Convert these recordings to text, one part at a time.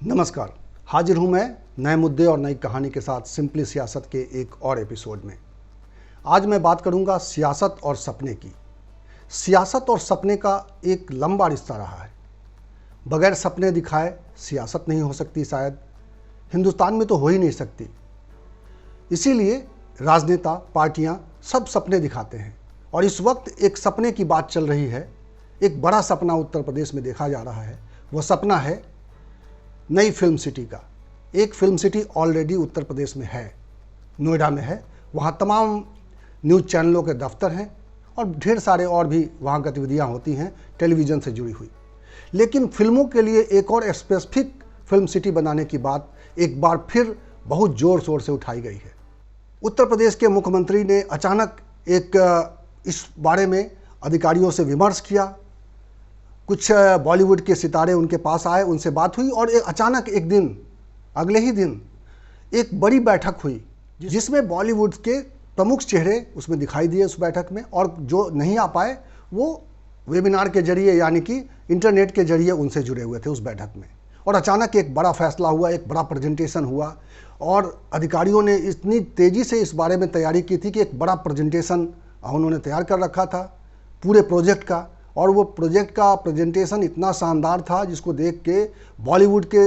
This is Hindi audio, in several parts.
नमस्कार, हाजिर हूं मैं नए मुद्दे और नई कहानी के साथ सिंपली सियासत के एक और एपिसोड में। आज मैं बात करूंगा सियासत और सपने की। सियासत और सपने का एक लंबा रिश्ता रहा है। बगैर सपने दिखाए सियासत नहीं हो सकती, शायद हिंदुस्तान में तो हो ही नहीं सकती। इसीलिए राजनेता, पार्टियां सब सपने दिखाते हैं और इस वक्त एक सपने की बात चल रही है। एक बड़ा सपना उत्तर प्रदेश में देखा जा रहा है। वह सपना है नई फिल्म सिटी का। एक film city already Uttar Pradesh में है, नोएडा में है। वहाँ तमाम न्यूज़ चैनलों के दफ्तर हैं और ढेर सारे और भी वहाँ गतिविधियाँ होती हैं टेलीविज़न से जुड़ी हुई। लेकिन फिल्मों के लिए एक और स्पेसिफिक फिल्म सिटी बनाने की बात एक बार फिर बहुत ज़ोर शोर से उठाई गई है। उत्तर प्रदेश के मुख्यमंत्री ने अचानक इस बारे में अधिकारियों से विमर्श किया। कुछ बॉलीवुड के सितारे उनके पास आए, उनसे बात हुई और अचानक एक दिन, अगले ही दिन एक बड़ी बैठक हुई जिसमें बॉलीवुड के प्रमुख चेहरे उसमें दिखाई दिए उस बैठक में। और जो नहीं आ पाए वो वेबिनार के जरिए यानी कि इंटरनेट के जरिए उनसे जुड़े हुए थे उस बैठक में। और अचानक एक बड़ा फैसला हुआ, एक बड़ा प्रेजेंटेशन हुआ और अधिकारियों ने इतनी तेज़ी से इस बारे में तैयारी की थी कि एक बड़ा प्रेजेंटेशन उन्होंने तैयार कर रखा था पूरे प्रोजेक्ट का। और वो प्रोजेक्ट का प्रेजेंटेशन इतना शानदार था जिसको देख के बॉलीवुड के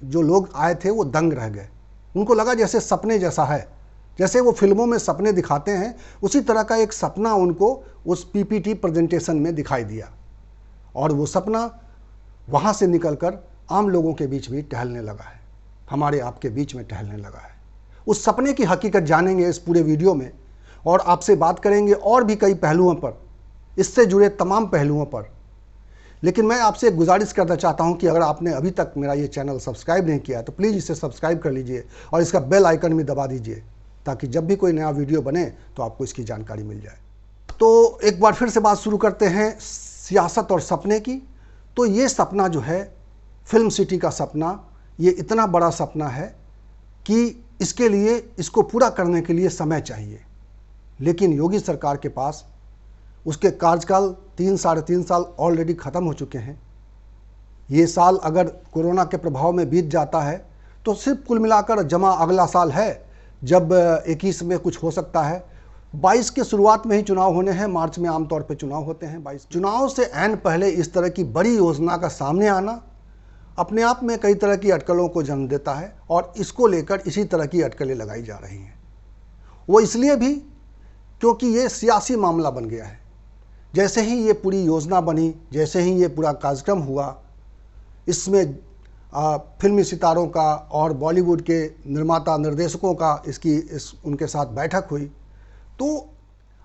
जो लोग आए थे वो दंग रह गए। उनको लगा जैसे सपने जैसा है, जैसे वो फिल्मों में सपने दिखाते हैं उसी तरह का एक सपना उनको उस पीपीटी प्रेजेंटेशन में दिखाई दिया। और वो सपना वहाँ से निकलकर आम लोगों के बीच भी टहलने लगा है, हमारे आपके बीच में टहलने लगा है। उस सपने की हकीकत जानेंगे इस पूरे वीडियो में और आपसे बात करेंगे और भी कई पहलुओं पर, इससे जुड़े तमाम पहलुओं पर। लेकिन मैं आपसे एक गुजारिश करना चाहता हूं कि अगर आपने अभी तक मेरा ये चैनल सब्सक्राइब नहीं किया है तो प्लीज़ इसे सब्सक्राइब कर लीजिए और इसका बेल आइकन भी दबा दीजिए ताकि जब भी कोई नया वीडियो बने तो आपको इसकी जानकारी मिल जाए। तो एक बार फिर से बात शुरू करते हैं सियासत और सपने की। तो ये सपना जो है फिल्म सिटी का सपना, ये इतना बड़ा सपना है कि इसके लिए, इसको पूरा करने के लिए समय चाहिए। लेकिन योगी सरकार के पास उसके कार्यकाल 3-3.5 साल ऑलरेडी ख़त्म हो चुके हैं। ये साल अगर कोरोना के प्रभाव में बीत जाता है तो सिर्फ कुल मिलाकर जमा अगला साल है जब 21 में कुछ हो सकता है। 22 के शुरुआत में ही चुनाव होने हैं, मार्च में आमतौर पे चुनाव होते हैं 22। चुनाव से ऐन पहले इस तरह की बड़ी योजना का सामने आना अपने आप में कई तरह की अटकलों को जन्म देता है और इसको लेकर इसी तरह की अटकलें लगाई जा रही हैं। वो इसलिए भी क्योंकि ये सियासी मामला बन गया है। जैसे ही ये पूरी योजना बनी, जैसे ही ये पूरा कार्यक्रम हुआ, इसमें फिल्मी सितारों का और बॉलीवुड के निर्माता निर्देशकों का उनके साथ बैठक हुई तो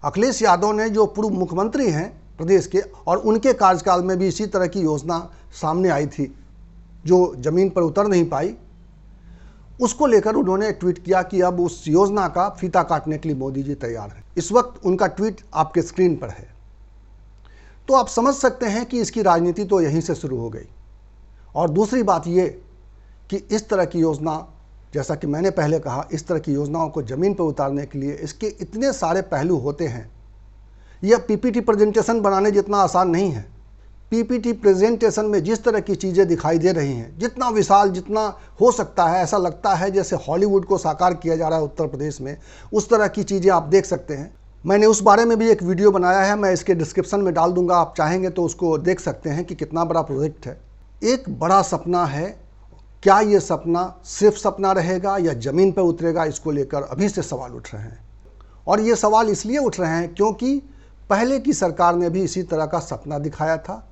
अखिलेश यादव ने, जो पूर्व मुख्यमंत्री हैं प्रदेश के, और उनके कार्यकाल में भी इसी तरह की योजना सामने आई थी जो ज़मीन पर उतर नहीं पाई। उसको लेकर उन्होंने ट्वीट किया कि अब उस योजना का फीता काटने के लिए मोदी जी तैयार हैं। इस वक्त उनका ट्वीट आपके स्क्रीन पर है। तो आप समझ सकते हैं कि इसकी राजनीति तो यहीं से शुरू हो गई। और दूसरी बात ये कि इस तरह की योजना, जैसा कि मैंने पहले कहा, इस तरह की योजनाओं को ज़मीन पर उतारने के लिए इसके इतने सारे पहलू होते हैं। यह पीपीटी प्रेजेंटेशन बनाने जितना आसान नहीं है। पीपीटी प्रेजेंटेशन में जिस तरह की चीज़ें दिखाई दे रही हैं, जितना विशाल, जितना हो सकता है, ऐसा लगता है जैसे हॉलीवुड को साकार किया जा रहा है उत्तर प्रदेश में, उस तरह की चीज़ें आप देख सकते हैं। मैंने उस बारे में भी एक वीडियो बनाया है, मैं इसके डिस्क्रिप्शन में डाल दूंगा, आप चाहेंगे तो उसको देख सकते हैं कि कितना बड़ा प्रोजेक्ट है। एक बड़ा सपना है। क्या ये सपना सिर्फ सपना रहेगा या ज़मीन पर उतरेगा, इसको लेकर अभी से सवाल उठ रहे हैं। और ये सवाल इसलिए उठ रहे हैं क्योंकि पहले की सरकार ने भी इसी तरह का सपना दिखाया था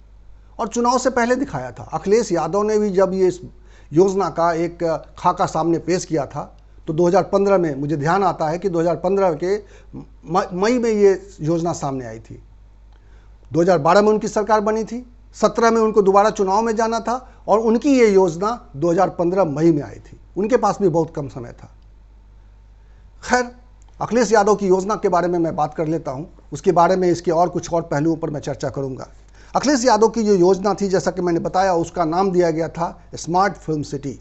और चुनाव से पहले दिखाया था। अखिलेश यादव ने भी जब ये इस योजना का एक खाका सामने पेश किया था तो 2015 में, मुझे ध्यान आता है कि 2015 के मई में ये योजना सामने आई थी। 2012 में उनकी सरकार बनी थी, 17 में उनको दोबारा चुनाव में जाना था और उनकी ये योजना 2015 मई में आई थी। उनके पास भी बहुत कम समय था। खैर, अखिलेश यादव की योजना के बारे में मैं बात कर लेता हूँ, उसके बारे में, इसके और कुछ और पहलुओं पर मैं चर्चा करूँगा। अखिलेश यादव की जो योजना थी, जैसा कि मैंने बताया, उसका नाम दिया गया था स्मार्ट फिल्म सिटी।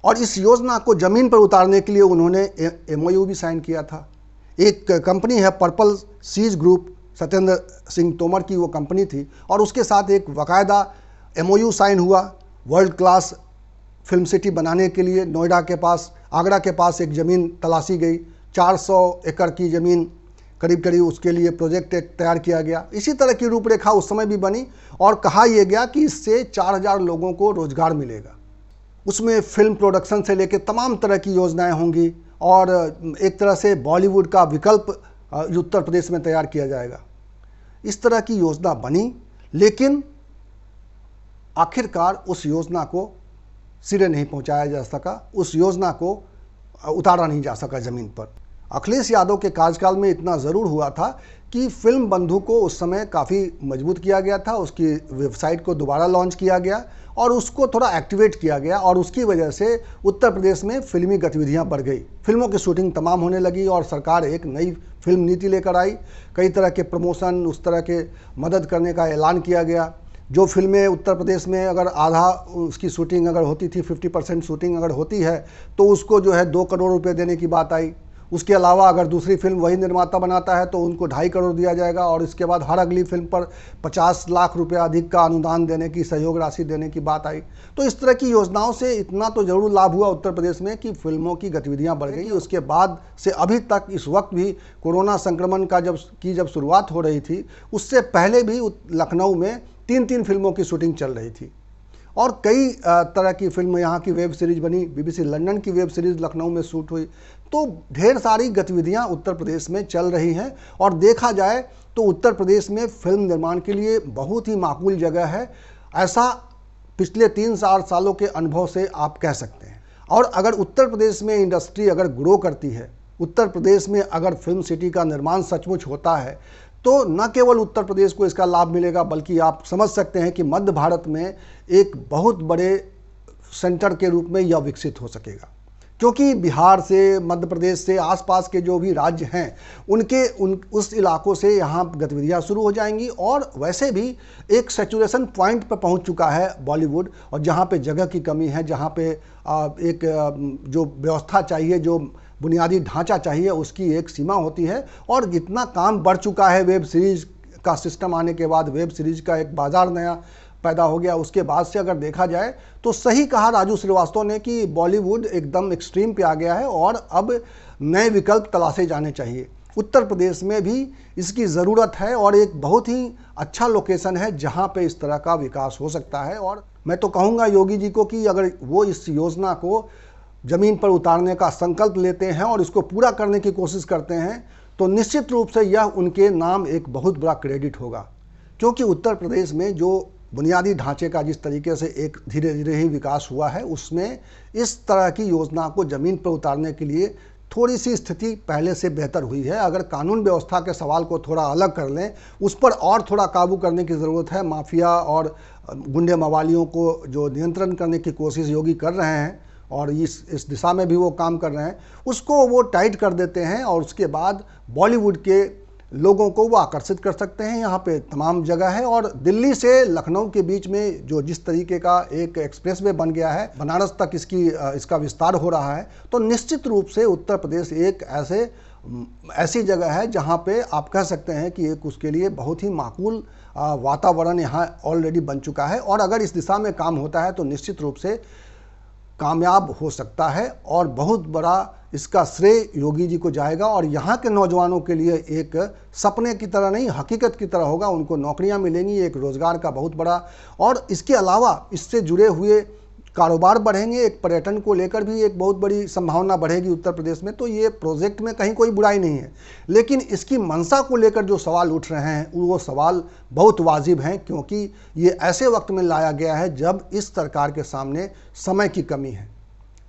और इस योजना को ज़मीन पर उतारने के लिए उन्होंने MOU भी साइन किया था। एक कंपनी है purple seas group, Satyendra Singh Tomar की वो कंपनी थी, और उसके साथ एक बाकायदा MOU साइन हुआ वर्ल्ड क्लास फिल्म सिटी बनाने के लिए नोएडा के पास, आगरा के पास एक ज़मीन तलाशी गई, 400 एकड़ की ज़मीन करीब करीब उसके लिए प्रोजेक्ट एक तैयार किया गया। इसी तरह की रूपरेखा उस समय भी बनी और कहा यह गया कि इससे 4000 लोगों को रोजगार मिलेगा। उसमें फिल्म प्रोडक्शन से लेकर तमाम तरह की योजनाएं होंगी और एक तरह से बॉलीवुड का विकल्प उत्तर प्रदेश में तैयार किया जाएगा। इस तरह की योजना बनी, लेकिन आखिरकार उस योजना को सिरे नहीं पहुंचाया जा सका, उस योजना को उतारा नहीं जा सका ज़मीन पर। अखिलेश यादव के कार्यकाल में इतना ज़रूर हुआ था कि फिल्म बंधु को उस समय काफ़ी मजबूत किया गया था, उसकी वेबसाइट को दोबारा लॉन्च किया गया और उसको थोड़ा एक्टिवेट किया गया और उसकी वजह से उत्तर प्रदेश में फिल्मी गतिविधियां बढ़ गई। फिल्मों की शूटिंग तमाम होने लगी और सरकार एक नई फिल्म नीति लेकर आई। कई तरह के प्रमोशन, उस तरह के मदद करने का ऐलान किया गया। जो फिल्में उत्तर प्रदेश में अगर आधा उसकी शूटिंग अगर होती थी, 50% शूटिंग अगर होती है, तो उसको जो है 2 करोड़ रुपए देने की बात आई। उसके अलावा अगर दूसरी फिल्म वही निर्माता बनाता है तो उनको 2.5 करोड़ दिया जाएगा और इसके बाद हर अगली फिल्म पर 50 लाख रुपए अधिक का अनुदान देने की, सहयोग राशि देने की बात आई। तो इस तरह की योजनाओं से इतना तो जरूर लाभ हुआ उत्तर प्रदेश में कि फिल्मों की गतिविधियां बढ़ गई। उसके बाद से अभी तक, इस वक्त भी कोरोना संक्रमण का जब शुरुआत हो रही थी, उससे पहले भी लखनऊ में 3 फिल्मों की शूटिंग चल रही थी और कई तरह की फिल्म, यहाँ की वेब सीरीज बनी, BBC लंदन की वेब सीरीज लखनऊ में शूट हुई। तो ढेर सारी गतिविधियां उत्तर प्रदेश में चल रही हैं और देखा जाए तो उत्तर प्रदेश में फिल्म निर्माण के लिए बहुत ही माकूल जगह है, ऐसा पिछले 3-4 सालों के अनुभव से आप कह सकते हैं। और अगर उत्तर प्रदेश में इंडस्ट्री अगर ग्रो करती है, उत्तर प्रदेश में अगर फिल्म सिटी का निर्माण सचमुच होता है, तो न केवल उत्तर प्रदेश को इसका लाभ मिलेगा, बल्कि आप समझ सकते हैं कि मध्य भारत में एक बहुत बड़े सेंटर के रूप में यह विकसित हो सकेगा। क्योंकि बिहार से, मध्य प्रदेश से, आसपास के जो भी राज्य हैं, उस इलाकों से यहाँ गतिविधियाँ शुरू हो जाएंगी और वैसे भी एक सैचुरेशन पॉइंट पर पहुँच चुका है बॉलीवुड। और जहाँ पे जगह की कमी है, जहाँ पे एक जो व्यवस्था चाहिए, जो बुनियादी ढांचा चाहिए, उसकी एक सीमा होती है। और इतना काम बढ़ चुका है, वेब सीरीज़ का सिस्टम आने के बाद वेब सीरीज़ का एक बाज़ार नया पैदा हो गया। उसके बाद से अगर देखा जाए तो सही कहा राजू श्रीवास्तव ने कि बॉलीवुड एकदम एक्सट्रीम पे आ गया है और अब नए विकल्प तलाशे जाने चाहिए। उत्तर प्रदेश में भी इसकी ज़रूरत है और एक बहुत ही अच्छा लोकेशन है जहां पे इस तरह का विकास हो सकता है। और मैं तो कहूँगा योगी जी को कि अगर वो इस योजना को ज़मीन पर उतारने का संकल्प लेते हैं और इसको पूरा करने की कोशिश करते हैं, तो निश्चित रूप से यह उनके नाम एक बहुत बड़ा क्रेडिट होगा। क्योंकि उत्तर प्रदेश में जो बुनियादी ढांचे का जिस तरीके से एक धीरे धीरे ही विकास हुआ है, उसमें इस तरह की योजना को ज़मीन पर उतारने के लिए थोड़ी सी स्थिति पहले से बेहतर हुई है। अगर कानून व्यवस्था के सवाल को थोड़ा अलग कर लें, उस पर और थोड़ा काबू करने की ज़रूरत है। माफिया और गुंडे मवालियों को जो नियंत्रण करने की कोशिश योगी कर रहे हैं और इस दिशा में भी वो काम कर रहे हैं, उसको वो टाइट कर देते हैं और उसके बाद बॉलीवुड के लोगों को वो आकर्षित कर सकते हैं। यहाँ पे तमाम जगह है और दिल्ली से लखनऊ के बीच में जो जिस तरीके का एक एक्सप्रेसवे बन गया है, बनारस तक इसका विस्तार हो रहा है, तो निश्चित रूप से उत्तर प्रदेश एक ऐसी जगह है जहाँ पे आप कह सकते हैं कि एक उसके लिए बहुत ही माकूल वातावरण यहाँ ऑलरेडी बन चुका है। और अगर इस दिशा में काम होता है तो निश्चित रूप से कामयाब हो सकता है और बहुत बड़ा इसका श्रेय योगी जी को जाएगा और यहाँ के नौजवानों के लिए एक सपने की तरह नहीं, हकीकत की तरह होगा। उनको नौकरियाँ मिलेंगी, एक रोज़गार का बहुत बड़ा, और इसके अलावा इससे जुड़े हुए कारोबार बढ़ेंगे। एक पर्यटन को लेकर भी एक बहुत बड़ी संभावना बढ़ेगी उत्तर प्रदेश में। तो ये प्रोजेक्ट में कहीं कोई बुराई नहीं है, लेकिन इसकी मंशा को लेकर जो सवाल उठ रहे हैं वो सवाल बहुत वाजिब हैं, क्योंकि ये ऐसे वक्त में लाया गया है जब इस सरकार के सामने समय की कमी है।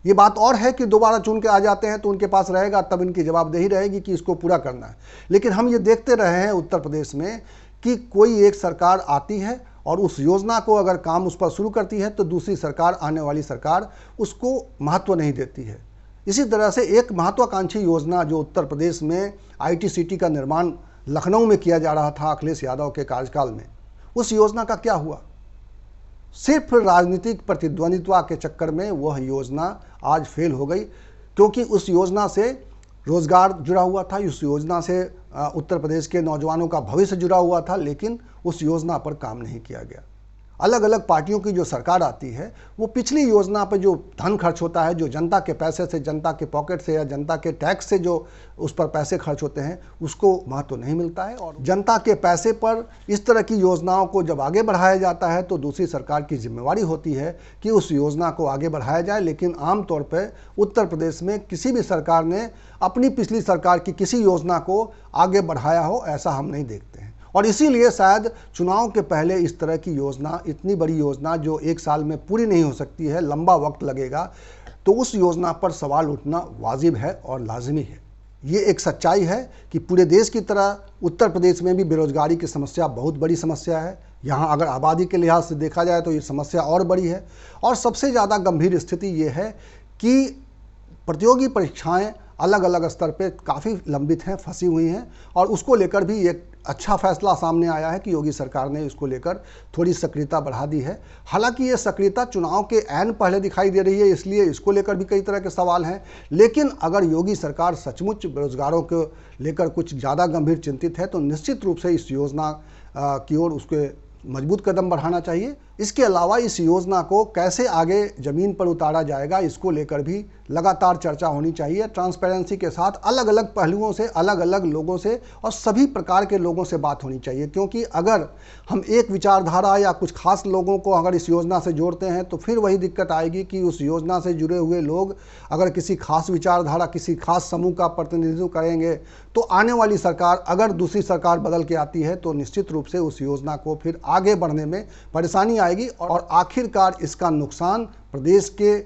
ये बात और है कि दोबारा चुन के आ जाते हैं तो उनके पास रहेगा, तब इनकी जवाबदेही रहेगी कि इसको पूरा करना है। लेकिन हम ये देखते रहे हैं उत्तर प्रदेश में कि कोई एक सरकार आती है और उस योजना को अगर काम उस पर शुरू करती है तो दूसरी सरकार, आने वाली सरकार, उसको महत्व नहीं देती है। इसी तरह से एक महत्वाकांक्षी योजना जो उत्तर प्रदेश में IT सिटी का निर्माण लखनऊ में किया जा रहा था अखिलेश यादव के कार्यकाल में, उस योजना का क्या हुआ? सिर्फ राजनीतिक प्रतिद्वंदित्व के चक्कर में वह योजना आज फेल हो गई, क्योंकि उस योजना से रोजगार जुड़ा हुआ था, उस योजना से उत्तर प्रदेश के नौजवानों का भविष्य जुड़ा हुआ था, लेकिन उस योजना पर काम नहीं किया गया। अलग अलग पार्टियों की जो सरकार आती है वो पिछली योजना पर जो धन खर्च होता है, जो जनता के पैसे से, जनता के पॉकेट से या जनता के टैक्स से जो उस पर पैसे खर्च होते हैं, उसको महत्व नहीं मिलता है। और जनता के पैसे पर इस तरह की योजनाओं को जब आगे बढ़ाया जाता है तो दूसरी सरकार की जिम्मेवारी होती है कि उस योजना को आगे बढ़ाया जाए। लेकिन आमतौर पर उत्तर प्रदेश में किसी भी सरकार ने अपनी पिछली सरकार की किसी योजना को आगे बढ़ाया हो, ऐसा हम नहीं देखते हैं। और इसीलिए शायद चुनाव के पहले इस तरह की योजना, इतनी बड़ी योजना जो एक साल में पूरी नहीं हो सकती है, लंबा वक्त लगेगा, तो उस योजना पर सवाल उठना वाजिब है और लाजमी है। ये एक सच्चाई है कि पूरे देश की तरह उत्तर प्रदेश में भी बेरोजगारी की समस्या बहुत बड़ी समस्या है। यहाँ अगर आबादी के लिहाज से देखा जाए तो ये समस्या और बड़ी है। और सबसे ज़्यादा गंभीर स्थिति ये है कि प्रतियोगी परीक्षाएं अलग अलग स्तर पे काफ़ी लंबित हैं, फंसी हुई हैं। और उसको लेकर भी एक अच्छा फैसला सामने आया है कि योगी सरकार ने इसको लेकर थोड़ी सक्रियता बढ़ा दी है। हालांकि ये सक्रियता चुनाव के ऐन पहले दिखाई दे रही है, इसलिए इसको लेकर भी कई तरह के सवाल हैं। लेकिन अगर योगी सरकार सचमुच बेरोजगारों को लेकर कुछ ज़्यादा गंभीर चिंतित है तो निश्चित रूप से इस योजना की ओर उसके मजबूत कदम बढ़ाना चाहिए। इसके अलावा इस योजना को कैसे आगे ज़मीन पर उतारा जाएगा, इसको लेकर भी लगातार चर्चा होनी चाहिए। ट्रांसपेरेंसी के साथ अलग अलग पहलुओं से, अलग अलग लोगों से और सभी प्रकार के लोगों से बात होनी चाहिए। क्योंकि अगर हम एक विचारधारा या कुछ खास लोगों को अगर इस योजना से जोड़ते हैं तो फिर वही दिक्कत आएगी कि उस योजना से जुड़े हुए लोग अगर किसी खास विचारधारा, किसी खास समूह का प्रतिनिधित्व करेंगे तो आने वाली सरकार, अगर दूसरी सरकार बदल के आती है तो निश्चित रूप से उस योजना को फिर आगे बढ़ने में परेशानी आएगी। और आखिरकार इसका नुकसान प्रदेश के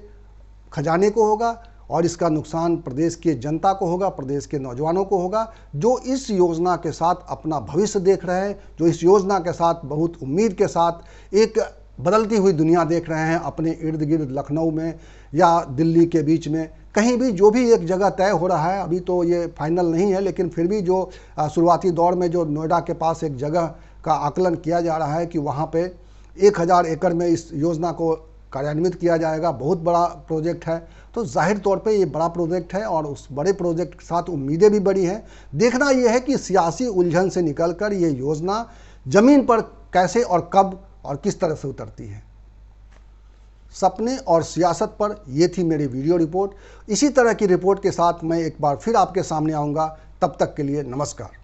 खजाने को होगा और इसका नुकसान प्रदेश की जनता को होगा, प्रदेश के नौजवानों को होगा, जो इस योजना के साथ अपना भविष्य देख रहे हैं, जो इस योजना के साथ बहुत उम्मीद के साथ एक बदलती हुई दुनिया देख रहे हैं। अपने इर्द गिर्द लखनऊ में या दिल्ली के बीच में कहीं भी जो भी एक जगह तय हो रहा है, अभी तो ये फाइनल नहीं है, लेकिन फिर भी जो शुरुआती दौर में जो नोएडा के पास एक जगह का आकलन किया जा रहा है कि वहाँ पे 1000 एकड़ में इस योजना को कार्यान्वित किया जाएगा। बहुत बड़ा प्रोजेक्ट है, तो जाहिर तौर पे ये बड़ा प्रोजेक्ट है और उस बड़े प्रोजेक्ट के साथ उम्मीदें भी बड़ी हैं। देखना ये है कि सियासी उलझन से निकलकर ये योजना ज़मीन पर कैसे और कब और किस तरह से उतरती है। सपने और सियासत पर ये थी मेरी वीडियो रिपोर्ट। इसी तरह की रिपोर्ट के साथ मैं एक बार फिर आपके सामने आऊँगा। तब तक के लिए नमस्कार।